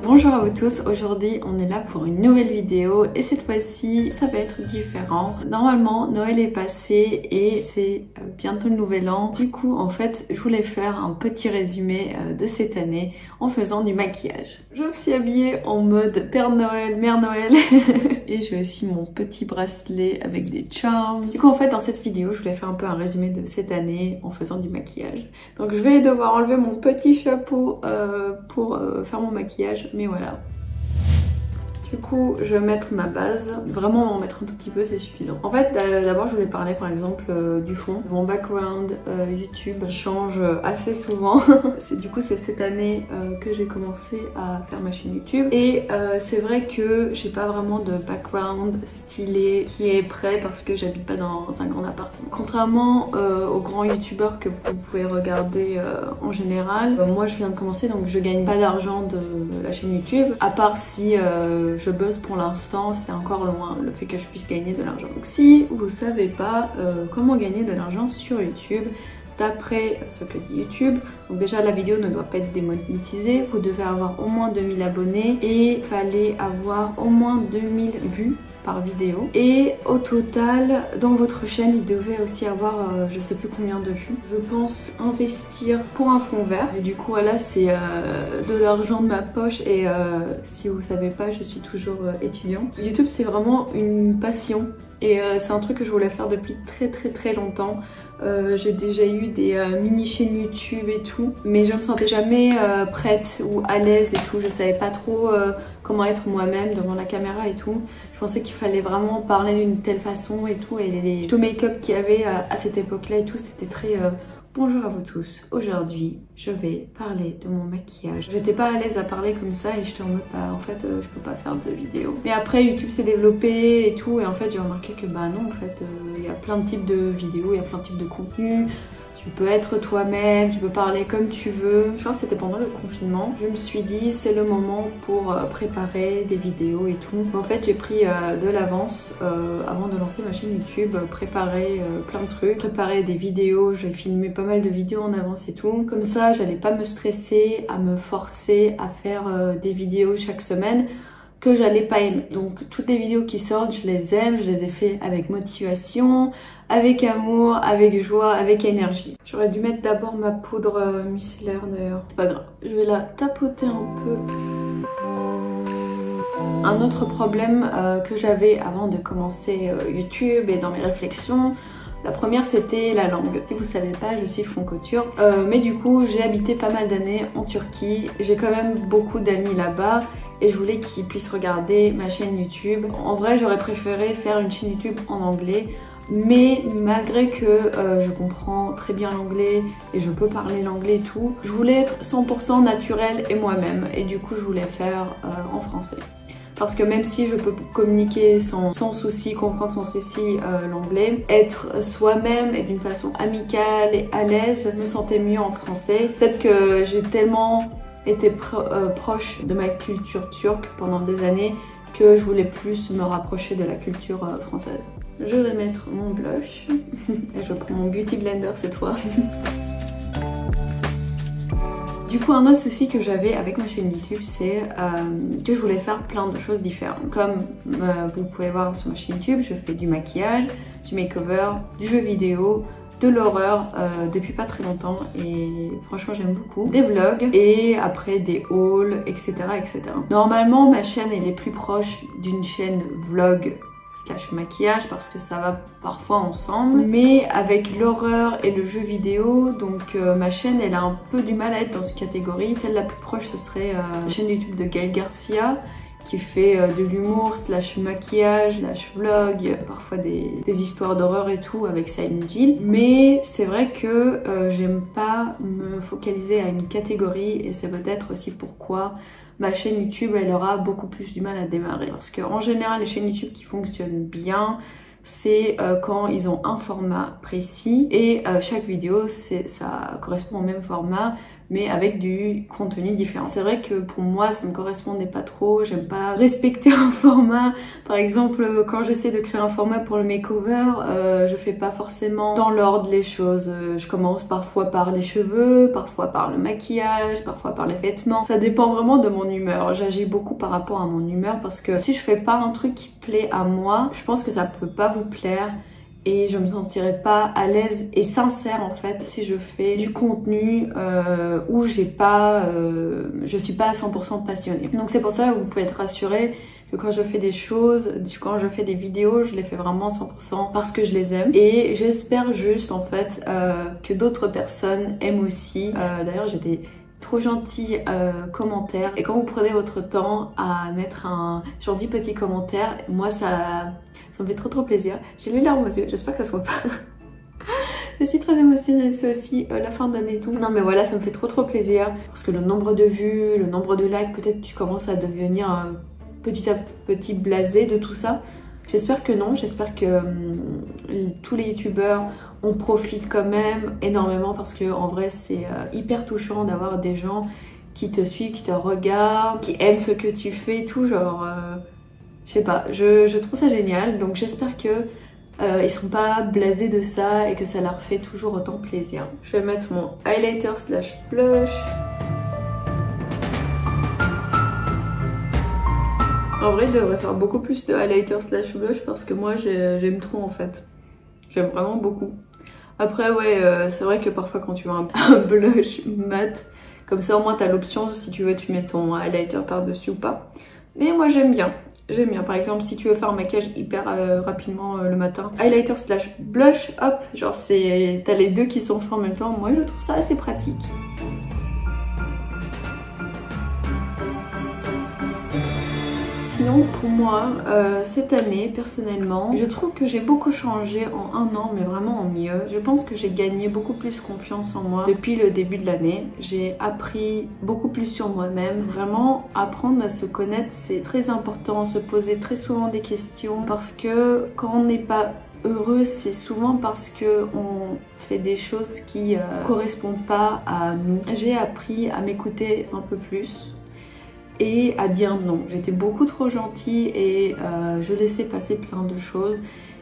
Bonjour à vous tous, aujourd'hui on est là pour une nouvelle vidéo et cette fois-ci ça va être différent. Normalement Noël est passé et c'est bientôt le nouvel an. Du coup en fait je voulais faire un petit résumé de cette année en faisant du maquillage. Je me suis habillée en mode Père Noël, Mère Noël et j'ai aussi mon petit bracelet avec des charms. Du coup en fait dans cette vidéo je voulais faire un peu un résumé de cette année en faisant du maquillage. Donc je vais devoir enlever mon petit chapeau pour faire mon maquillage, mais voilà. Du coup, je vais mettre ma base. Vraiment, en mettre un tout petit peu, c'est suffisant. En fait, d'abord, je voulais parler par exemple du fond. Mon background YouTube change assez souvent. Du coup, c'est cette année que j'ai commencé à faire ma chaîne YouTube. Et c'est vrai que j'ai pas vraiment de background stylé qui est prêt parce que j'habite pas dans un grand appartement. Contrairement aux grands youtubeurs que vous pouvez regarder en général, moi je viens de commencer donc je gagne pas d'argent de la chaîne YouTube. À part si je buzz pour l'instant, c'est encore loin le fait que je puisse gagner de l'argent. Donc si vous savez pas comment gagner de l'argent sur YouTube, d'après ce que dit YouTube, donc déjà la vidéo ne doit pas être démonétisée, vous devez avoir au moins 2000 abonnés et il fallait avoir au moins 2000 vues par vidéo. Et au total, dans votre chaîne, il devait aussi avoir je sais plus combien de vues. Je pense investir pour un fond vert. Et du coup, là, c'est de l'argent de ma poche et si vous savez pas, je suis toujours étudiante. YouTube, c'est vraiment une passion. Et c'est un truc que je voulais faire depuis très longtemps. J'ai déjà eu des mini chaînes YouTube et tout, mais je me sentais jamais prête ou à l'aise et tout. Je savais pas trop comment être moi-même devant la caméra et tout. Je pensais qu'il fallait vraiment parler d'une telle façon et tout. Et les tutos make-up qu'il y avait à cette époque-là et tout, c'était très... Bonjour à vous tous, aujourd'hui je vais parler de mon maquillage. J'étais pas à l'aise à parler comme ça et j'étais en mode bah en fait je peux pas faire de vidéo. Mais après YouTube s'est développé et tout et en fait j'ai remarqué que bah non en fait il y a plein de types de vidéos, il y a plein de types de contenus. Tu peux être toi-même, tu peux parler comme tu veux. Je pense que c'était pendant le confinement. Je me suis dit c'est le moment pour préparer des vidéos et tout. En fait j'ai pris de l'avance avant de lancer ma chaîne YouTube, préparer plein de trucs, préparer des vidéos. J'ai filmé pas mal de vidéos en avance et tout. Comme ça j'allais pas me stresser à me forcer à faire des vidéos chaque semaine que j'allais pas aimer. Donc toutes les vidéos qui sortent, je les aime, je les ai fait avec motivation, avec amour, avec joie, avec énergie. J'aurais dû mettre d'abord ma poudre micellaire d'ailleurs. C'est pas grave, je vais la tapoter un peu. Un autre problème que j'avais avant de commencer YouTube et dans mes réflexions, la première c'était la langue. Si vous savez pas, je suis franco-turque, mais du coup j'ai habité pas mal d'années en Turquie. J'ai quand même beaucoup d'amis là-bas et je voulais qu'ils puissent regarder ma chaîne YouTube. En vrai j'aurais préféré faire une chaîne YouTube en anglais, mais malgré que je comprends très bien l'anglais et je peux parler l'anglais et tout, je voulais être 100% naturelle et moi-même et du coup je voulais faire en français. Parce que même si je peux communiquer sans souci, comprendre sans souci l'anglais, être soi-même et d'une façon amicale et à l'aise, je me sentais mieux en français. Peut-être que j'ai tellement été proche de ma culture turque pendant des années que je voulais plus me rapprocher de la culture française. Je vais mettre mon blush et je prends mon Beauty Blender cette fois. Du coup, un autre souci que j'avais avec ma chaîne YouTube, c'est que je voulais faire plein de choses différentes. Comme vous pouvez voir sur ma chaîne YouTube, je fais du maquillage, du makeover, du jeu vidéo, de l'horreur depuis pas très longtemps et franchement j'aime beaucoup. Des vlogs et après des hauls, etc. etc. Normalement, ma chaîne elle est plus proche d'une chaîne vlog / maquillage parce que ça va parfois ensemble, mais avec l'horreur et le jeu vidéo, donc ma chaîne elle a un peu du mal à être dans cette catégorie. Celle la plus proche ce serait la chaîne YouTube de Gaël Garcia qui fait de l'humour / maquillage / vlog, parfois des histoires d'horreur et tout avec Silent Hill. Mais c'est vrai que j'aime pas me focaliser à une catégorie et c'est peut-être aussi pourquoi ma chaîne YouTube elle aura beaucoup plus du mal à démarrer. Parce qu'en général les chaînes YouTube qui fonctionnent bien, c'est quand ils ont un format précis et chaque vidéo ça correspond au même format, mais avec du contenu différent. C'est vrai que pour moi ça me correspondait pas trop, j'aime pas respecter un format. Par exemple quand j'essaie de créer un format pour le makeover, je fais pas forcément dans l'ordre les choses. Je commence parfois par les cheveux, parfois par le maquillage, parfois par les vêtements. Ça dépend vraiment de mon humeur. J'agis beaucoup par rapport à mon humeur parce que si je fais pas un truc qui plaît à moi, je pense que ça peut pas vous plaire. Et je me sentirais pas à l'aise et sincère en fait si je fais du contenu où je suis pas à 100% passionnée. Donc c'est pour ça que vous pouvez être rassurés que quand je fais des choses, quand je fais des vidéos, je les fais vraiment 100% parce que je les aime. Et j'espère juste en fait que d'autres personnes aiment aussi. D'ailleurs j'ai des trop gentils commentaires, et quand vous prenez votre temps à mettre un gentil petit commentaire, moi ça me fait trop plaisir. J'ai les larmes aux yeux, j'espère que ça se voit pas. Je suis très émotionnelle, c'est aussi la fin d'année et tout. Non mais voilà, ça me fait trop plaisir parce que le nombre de vues, le nombre de likes, peut-être tu commences à devenir petit à petit blasé de tout ça. J'espère que non, j'espère que tous les youtubeurs on profite quand même énormément parce que en vrai c'est hyper touchant d'avoir des gens qui te suivent, qui te regardent, qui aiment ce que tu fais, tout genre... je sais pas, je trouve ça génial, donc j'espère que ils sont pas blasés de ça et que ça leur fait toujours autant plaisir. Je vais mettre mon highlighter slash blush. En vrai, je devrais faire beaucoup plus de highlighter slash blush parce que moi j'aime trop en fait. J'aime vraiment beaucoup. Après ouais, c'est vrai que parfois quand tu veux un blush mat, comme ça au moins t'as l'option si tu veux tu mets ton highlighter par dessus ou pas. Mais moi j'aime bien. J'aime bien, par exemple si tu veux faire un maquillage hyper rapidement le matin, highlighter slash blush, hop, genre t'as les deux qui sont faits en même temps, moi je trouve ça assez pratique. Sinon pour moi, cette année personnellement, je trouve que j'ai beaucoup changé en un an, mais vraiment en mieux. Je pense que j'ai gagné beaucoup plus confiance en moi depuis le début de l'année. J'ai appris beaucoup plus sur moi-même. Vraiment, apprendre à se connaître, c'est très important. Se poser très souvent des questions parce que quand on n'est pas heureux, c'est souvent parce que on fait des choses qui correspondent pas à nous. J'ai appris à m'écouter un peu plus et à dire non. J'étais beaucoup trop gentille et je laissais passer plein de choses.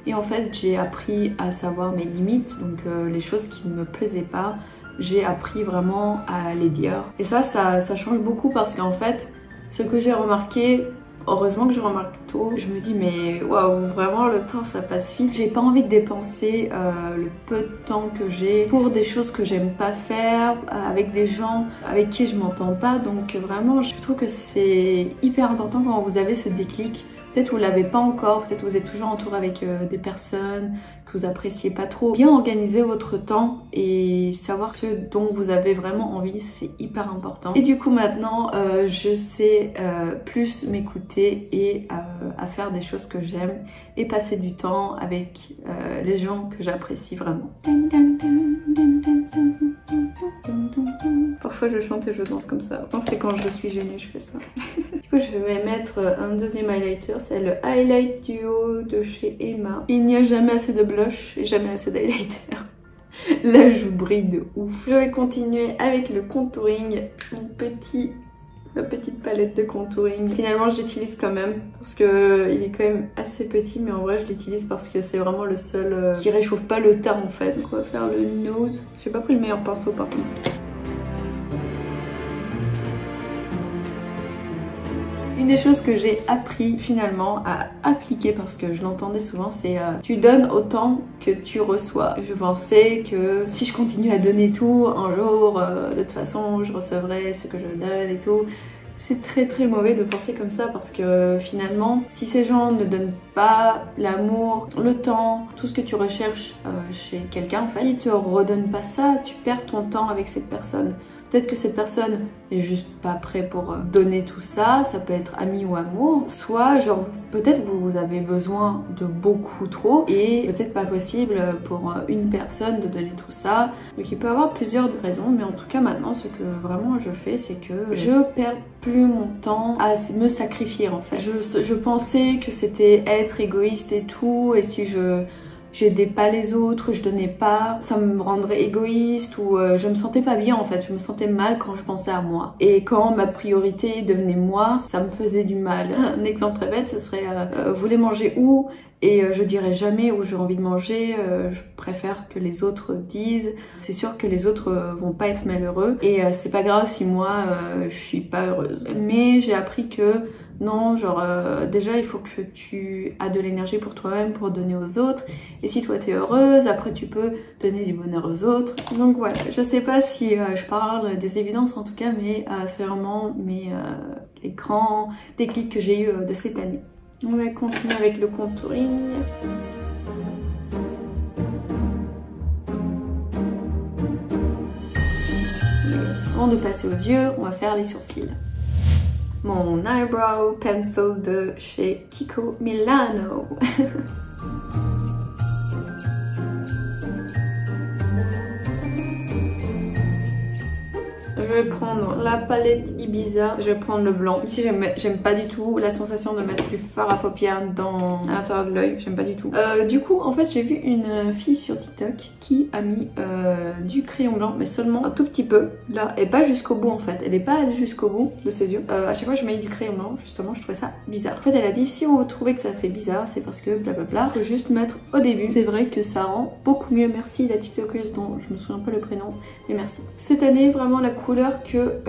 Et en fait, j'ai appris à savoir mes limites, donc les choses qui ne me plaisaient pas, j'ai appris vraiment à les dire. Et ça change beaucoup parce qu'en fait, ce que j'ai remarqué, heureusement que je remarque tôt, je me dis mais waouh, vraiment le temps ça passe vite. J'ai pas envie de dépenser le peu de temps que j'ai pour des choses que j'aime pas faire, avec des gens avec qui je m'entends pas. Donc vraiment je trouve que c'est hyper important quand vous avez ce déclic. Peut-être vous l'avez pas encore, peut-être vous êtes toujours entouré avec des personnes que vous appréciez pas trop. Bien organiser votre temps et savoir ce dont vous avez vraiment envie, c'est hyper important. Et du coup maintenant, je sais plus m'écouter et à faire des choses que j'aime et passer du temps avec les gens que j'apprécie vraiment. Parfois je chante et je danse comme ça. C'est quand je suis gênée, je fais ça. Du coup je vais mettre un deuxième highlighter, c'est le Highlight Duo de chez Emma. Il n'y a jamais assez de blush et jamais assez d'highlighter. Là je brille de ouf. Je vais continuer avec le contouring, ma petite palette de contouring. Finalement je l'utilise quand même parce que il est quand même assez petit, mais en vrai je l'utilise parce que c'est vraiment le seul qui réchauffe pas le teint en fait. On va faire le nose. J'ai pas pris le meilleur pinceau par contre. Une des choses que j'ai appris finalement à appliquer, parce que je l'entendais souvent, c'est tu donnes autant que tu reçois. Je pensais que si je continue à donner tout, un jour, de toute façon, je recevrai ce que je donne et tout. C'est très mauvais de penser comme ça parce que finalement, si ces gens ne donnent pas l'amour, le temps, tout ce que tu recherches chez quelqu'un, en fait, s'ils te redonnent pas ça, tu perds ton temps avec cette personne. Peut-être que cette personne n'est juste pas prête pour donner tout ça, ça peut être ami ou amour, soit genre peut-être vous avez besoin de beaucoup trop et peut-être pas possible pour une personne de donner tout ça. Donc il peut y avoir plusieurs raisons, mais en tout cas maintenant ce que vraiment je fais, c'est que je perds plus mon temps à me sacrifier en fait. Je pensais que c'était être égoïste et tout, et si je j'aidais pas les autres, je donnais pas, ça me rendrait égoïste ou je me sentais pas bien en fait, je me sentais mal quand je pensais à moi. Et quand ma priorité devenait moi, ça me faisait du mal. Un exemple très bête, ce serait vous voulez manger où? Et je dirais jamais où j'ai envie de manger, je préfère que les autres disent. C'est sûr que les autres vont pas être malheureux et c'est pas grave si moi je suis pas heureuse. Mais j'ai appris que non, genre déjà il faut que tu aies de l'énergie pour toi-même pour donner aux autres. Et si toi t'es heureuse, après tu peux donner du bonheur aux autres. Donc voilà, je sais pas si je parle des évidences en tout cas, mais c'est vraiment les grands déclics que j'ai eu de cette année. On va continuer avec le contouring. Avant de passer aux yeux, on va faire les sourcils. Mon eyebrow pencil de chez Kiko Milano. Je vais prendre la palette Ibiza, je vais prendre le blanc. Même si j'aime pas du tout la sensation de mettre du fard à paupières à l'intérieur de l'œil, j'aime pas du tout. Du coup, en fait, j'ai vu une fille sur TikTok qui a mis du crayon blanc, mais seulement un tout petit peu, là, et pas jusqu'au bout en fait. Elle est pas allée jusqu'au bout de ses yeux. À chaque fois, je mets du crayon blanc, justement, je trouvais ça bizarre. En fait, elle a dit si on trouvait que ça fait bizarre, c'est parce que blablabla. Faut juste mettre au début. C'est vrai que ça rend beaucoup mieux. Merci la TikTokeuse dont je me souviens pas le prénom, mais merci. Cette année, vraiment la couleur que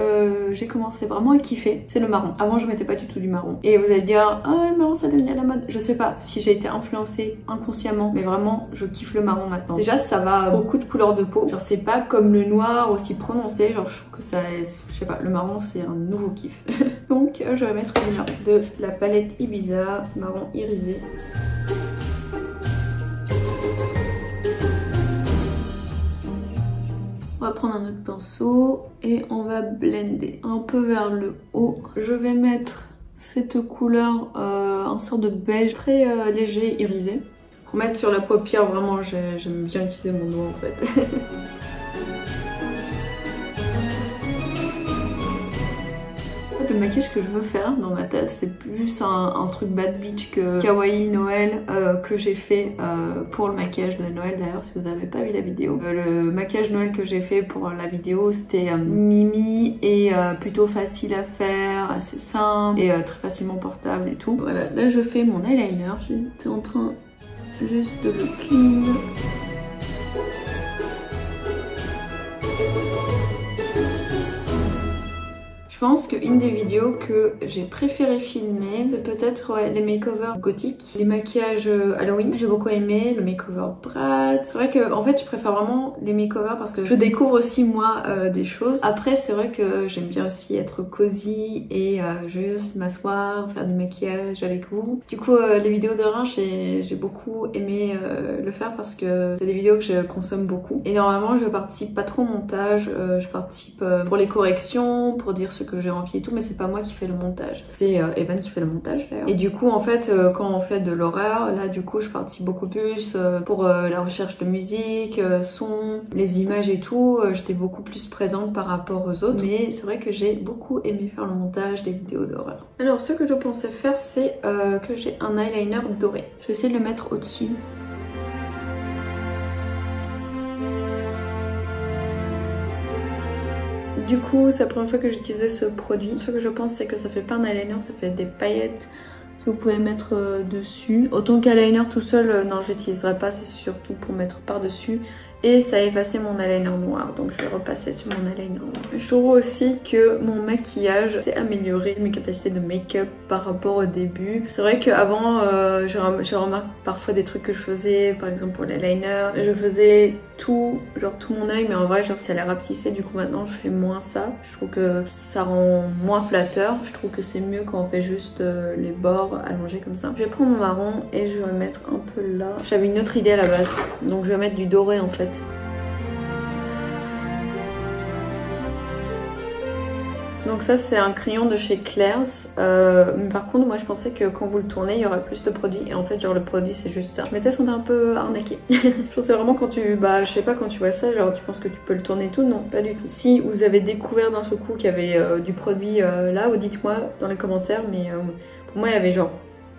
j'ai commencé vraiment à kiffer, c'est le marron. Avant je mettais pas du tout du marron. Et vous allez dire, oh le marron ça devient à la mode. Je sais pas si j'ai été influencée inconsciemment, mais vraiment je kiffe le marron maintenant. Déjà ça va à beaucoup de couleurs de peau. Genre c'est pas comme le noir aussi prononcé, genre je trouve que ça, je sais pas, le marron c'est un nouveau kiff. Donc je vais mettre le mien de la palette Ibiza, marron irisé. On va prendre un autre pinceau et on va blender un peu vers le haut. Je vais mettre cette couleur, un sort de beige très léger, irisé. Pour mettre sur la paupière, vraiment j'aime bien utiliser mon doigt en fait. Le maquillage que je veux faire dans ma tête, c'est plus un truc bad bitch que kawaii Noël que j'ai fait pour le maquillage de Noël. D'ailleurs, si vous n'avez pas vu la vidéo, le maquillage Noël que j'ai fait pour la vidéo, c'était mimi et plutôt facile à faire, assez simple et très facilement portable et tout. Voilà, là je fais mon eyeliner. J'étais en train juste de le clean. Je pense qu'une des vidéos que j'ai préféré filmer, c'est peut-être les makeovers gothiques, les maquillages Halloween. J'ai beaucoup aimé le makeover Brat. C'est vrai que en fait je préfère vraiment les makeovers parce que je découvre aussi moi des choses. Après c'est vrai que j'aime bien aussi être cosy et juste m'asseoir, faire du maquillage avec vous. Du coup les vidéos de Reims j'ai beaucoup aimé le faire parce que c'est des vidéos que je consomme beaucoup. Et normalement je participe pas trop au montage, je participe pour les corrections, pour dire ce que j'ai envie et tout, mais c'est pas moi qui fais le montage, c'est Evan qui fait le montage d'ailleurs. Et du coup en fait quand on fait de l'horreur, là du coup je participe beaucoup plus pour la recherche de musique, son, les images et tout, j'étais beaucoup plus présente par rapport aux autres, mais c'est vrai que j'ai beaucoup aimé faire le montage des vidéos d'horreur. Alors ce que je pensais faire c'est que j'ai un eyeliner doré, je vais essayer de le mettre au dessus. Du coup, c'est la première fois que j'utilisais ce produit. Ce que je pense, c'est que ça fait pas un eyeliner, ça fait des paillettes que vous pouvez mettre dessus. Autant qu'eyeliner tout seul, non, je l'utiliserai pas, c'est surtout pour mettre par-dessus. Et ça a effacé mon eyeliner noir, donc je vais repasser sur mon eyeliner noir. Je trouve aussi que mon maquillage s'est amélioré, mes capacités de make-up par rapport au début. C'est vrai qu'avant, je remarque parfois des trucs que je faisais, par exemple pour l'eyeliner, je faisais tout, genre tout mon œil, mais en vrai genre ça les rapetissait. Du coup maintenant je fais moins ça. Je trouve que ça rend moins flatteur. Je trouve que c'est mieux quand on fait juste les bords allongés comme ça. Je vais prendre mon marron et je vais le mettre un peu là. J'avais une autre idée à la base, donc je vais mettre du doré en fait. Donc ça c'est un crayon de chez Claire's, mais par contre moi je pensais que quand vous le tournez il y aurait plus de produits et en fait genre le produit c'est juste ça. Je m'étais sentie un peu arnaquée. Je pensais vraiment quand tu, je sais pas, quand tu vois ça genre tu penses que tu peux le tourner tout, non pas du tout. Si vous avez découvert d'un seul coup qu'il y avait du produit là, ou dites-moi dans les commentaires, mais pour moi il y avait genre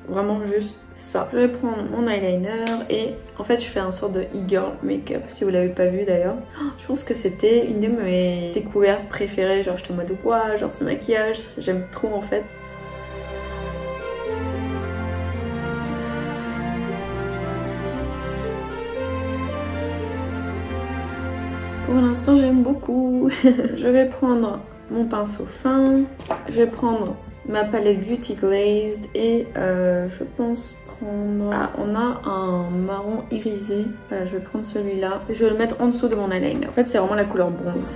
vraiment juste ça. Je vais prendre mon eyeliner et en fait je fais un sort de e-girl make-up si vous l'avez pas vu d'ailleurs. Je pense que c'était une de mes découvertes préférées, genre j'étais en mode quoi, genre ce maquillage, j'aime trop en fait. Pour l'instant j'aime beaucoup. Je vais prendre mon pinceau fin, je vais prendre ma palette Beauty Glazed et je pense prendre... Ah, on a un marron irisé, voilà je vais prendre celui-là. Je vais le mettre en dessous de mon eyeliner, en fait c'est vraiment la couleur bronze.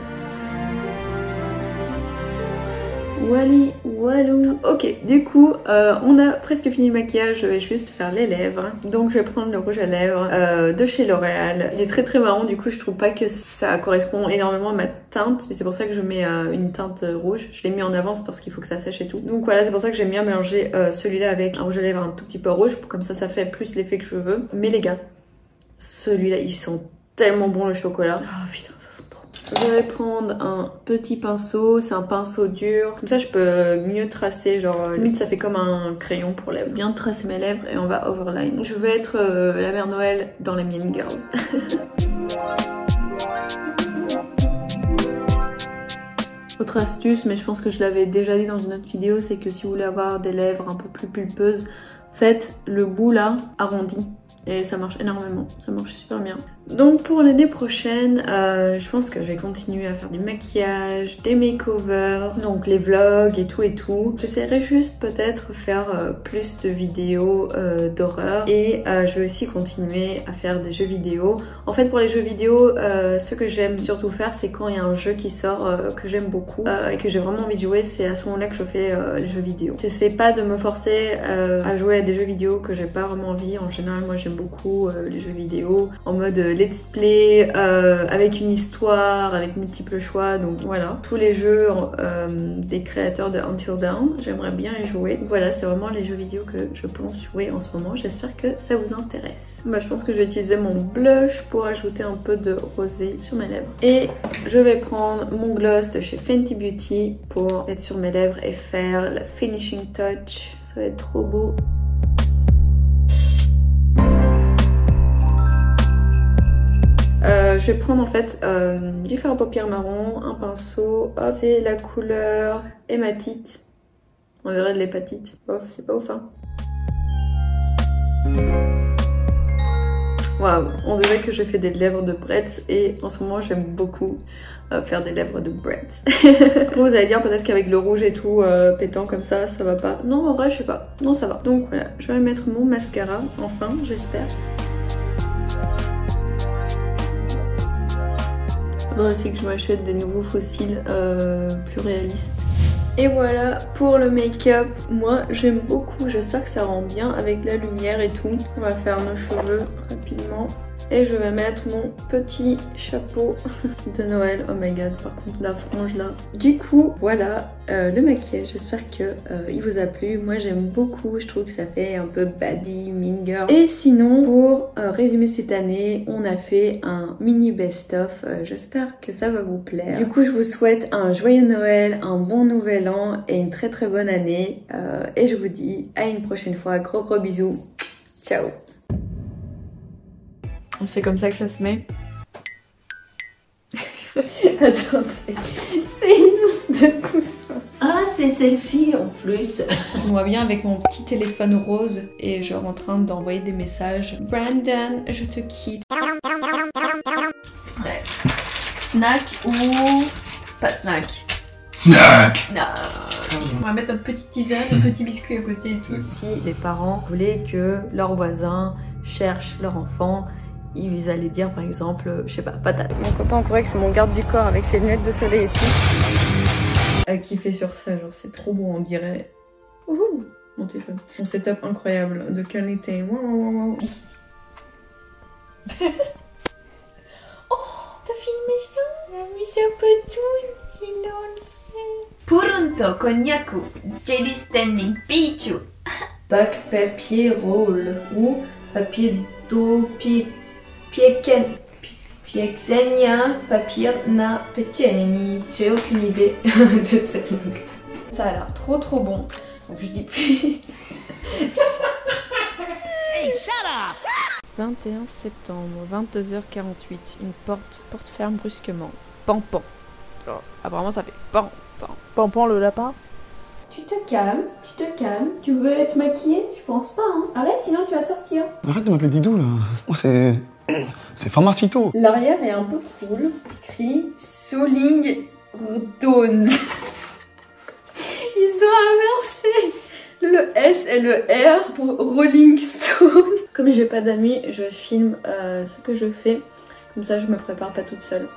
Wally walou. Ok, du coup on a presque fini le maquillage, je vais juste faire les lèvres. Donc je vais prendre le rouge à lèvres de chez L'Oréal. Il est très marron, du coup je trouve pas que ça correspond énormément à ma teinte, mais c'est pour ça que je mets une teinte rouge. Je l'ai mis en avance parce qu'il faut que ça sèche et tout. Donc voilà, c'est pour ça que j'aime bien mélanger celui-là avec un rouge à lèvres un tout petit peu rouge, comme ça fait plus l'effet que je veux. Mais les gars, celui-là il sent tellement bon le chocolat. Oh putain, ça sent trop. Je vais prendre un petit pinceau, c'est un pinceau dur. Comme ça je peux mieux tracer, genre limite ça fait comme un crayon pour lèvres. Bien tracer mes lèvres et on va overline. Je vais être la mère Noël dans les Mean Girls. Autre astuce, mais je pense que je l'avais déjà dit dans une autre vidéo, c'est que si vous voulez avoir des lèvres un peu plus pulpeuses, faites le bout là arrondi. Et ça marche énormément, ça marche super bien. Donc pour l'année prochaine, je pense que je vais continuer à faire du maquillage, des makeovers, donc les vlogs et tout. J'essaierai juste peut-être faire plus de vidéos d'horreur et je vais aussi continuer à faire des jeux vidéo. En fait pour les jeux vidéo, ce que j'aime surtout faire c'est quand il y a un jeu qui sort que j'aime beaucoup et que j'ai vraiment envie de jouer, c'est à ce moment là que je fais les jeux vidéo. J'essaie pas de me forcer à jouer à des jeux vidéo que j'ai pas vraiment envie. En général moi j'aime beaucoup les jeux vidéo en mode let's play avec une histoire, avec multiples choix, donc voilà. Tous les jeux des créateurs de Until Dawn, j'aimerais bien y jouer. Donc voilà, c'est vraiment les jeux vidéo que je pense jouer en ce moment. J'espère que ça vous intéresse. Bah, je pense que je vais utiliser mon blush pour ajouter un peu de rosé sur mes lèvres. Et je vais prendre mon gloss de chez Fenty Beauty pour mettre sur mes lèvres et faire la finishing touch. Ça va être trop beau. Je vais prendre en fait du fard à paupières marron, un pinceau, c'est la couleur hématite, on dirait de l'hépatite, ouf, c'est pas ouf hein. Waouh, on dirait que je fais des lèvres de Bretz et en ce moment j'aime beaucoup faire des lèvres de Bretz. Après vous allez dire peut-être qu'avec le rouge et tout pétant comme ça va pas. Non en vrai je sais pas, non ça va. Donc voilà, je vais mettre mon mascara, enfin j'espère. Faudrait aussi que je m'achète des nouveaux fossiles plus réalistes. Et voilà pour le make-up. Moi j'aime beaucoup, j'espère que ça rend bien avec la lumière et tout. On va faire nos cheveux rapidement. Et je vais mettre mon petit chapeau de Noël. Oh my god, par contre la frange là. Du coup, voilà le maquillage. J'espère que il vous a plu. Moi j'aime beaucoup, je trouve que ça fait un peu baddie, mean girl. Et sinon, pour résumer cette année, on a fait un mini best-of. J'espère que ça va vous plaire. Du coup, je vous souhaite un joyeux Noël, un bon nouvel an et une très bonne année. Et je vous dis à une prochaine fois. Gros bisous. Ciao. C'est comme ça que ça se met. Attendez, c'est une mousse de coussin. Ah, c'est selfie en plus. Je me vois bien avec mon petit téléphone rose et genre en train d'envoyer des messages. Brandon, je te quitte. Ouais. Snack ou pas snack? Snack. Snack. On va mettre un petit tisane, un petit biscuit à côté. Si les parents voulaient que leurs voisins cherchent leur enfant, ils allaient dire par exemple, je sais pas, patate. Mon copain on pourrait que c'est mon garde du corps avec ses lunettes de soleil et tout. À kiffer sur ça, genre c'est trop beau, on dirait. Ouhou, mon téléphone. Mon setup incroyable de qualité. Wow. Oh, t'as filmé ça? T'as mis ça un peu tout. Purunto, Konyaku, Jelly Standing Pichu. Bac papier roll ou papier do Piexenia papier na peceni. J'ai aucune idée de cette langue. Ça a l'air trop bon. Donc je dis plus. 21 septembre, 22h48. Une porte ferme brusquement. Pan pan. Oh, apparemment ça fait pan pan. Pan pan le lapin. Tu te calmes, Tu veux être maquillée? Je pense pas, hein. Arrête, sinon tu vas sortir. Arrête de m'appeler Didou, là. Moi, c'est Pharmacito. L'arrière est un peu cool. C'est écrit Soling Tones. Ils ont inversé le S et le R pour Rolling Stone. Comme j'ai pas d'amis, je filme ce que je fais. Comme ça, je me prépare pas toute seule.